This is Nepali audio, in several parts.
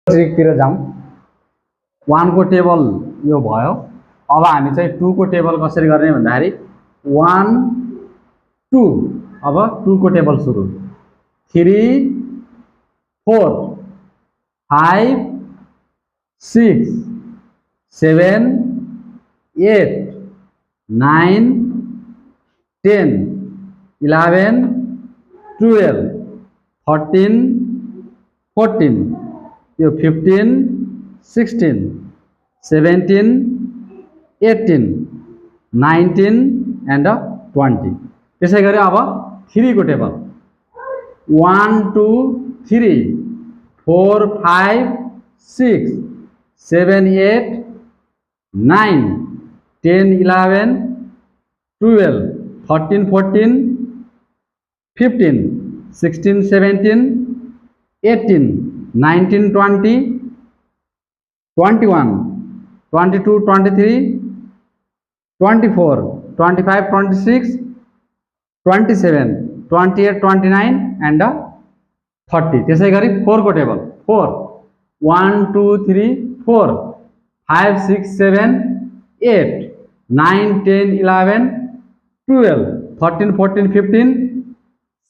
ट्रिकतिर जाउँ। 1 को टेबल यो भयो। अब हामी चाहिँ 2 को टेबल कसरी गर्ने भन्दाखेरि 1 2 अब 2 को टेबल सुरु 3 4 5 6 7 8 9 10 11 12 13 14 यो 15 16 17 18 19 and 20 त्यसै गरी अब 3 को टेबल 1 2 3 4 5 6 7 8 9 10 11 12 13 14 15 16 17 18 19 20 21 22 23 24 25 26 27 28 29 and 30 त्यसै गरी 4 को टेबल 4 1 2 3 4 5 6 7 8 9 10 11 12 13 14 15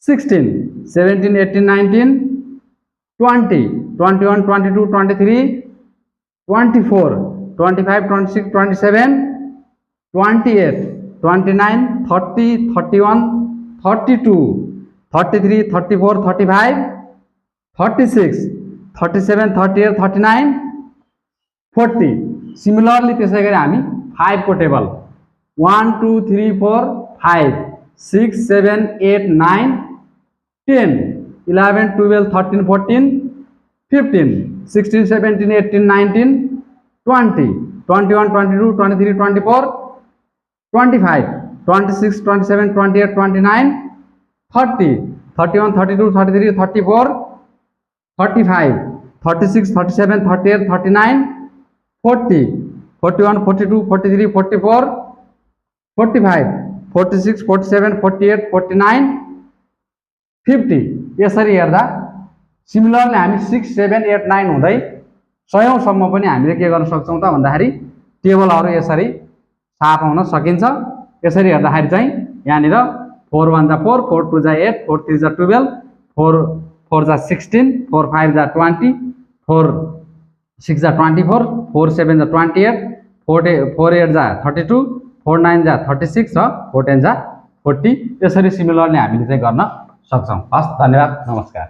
16 17 18 19 20 21 22 23 24 25 26 27 28 29 30 31 32 33 34 35 36 37 38 39 40 सिमिलरली त्यसै गरी हामी 5 को टेबल 1 2 3 4 5 6 7 8 9 10 11 12 13 14 15 16 17 18 19 20 21 22 23 24 25 26 27 28 29 30 31 32 33 34 35 36 37 38 39 40 41 42 43 44 45 46 47 48 49 50 यसरी हेर्दा सिमिलरली हामी 6 7 8 9 हुँदै 100 सम्म पनि हामीले के गर्न सक्छौं त भन्दाखेरि टेबलहरु यसरी साफ हुन सकिन्छ। यसरी हेर्दाखेरि चाहिँ यहाँनिर 4 1 जा 4 4 2 जा 8 4 3 जा 12 4 4 जा 16 4 5 जा 20 4 6 जा 24 4 7 जा 28 4 8 जा 32 4 9 जा 36 र 4 10 जा 40 यसरी सिमिलरली हामीले चाहिँ गर्न सक्छौं। हस्, धन्यवाद, नमस्कार।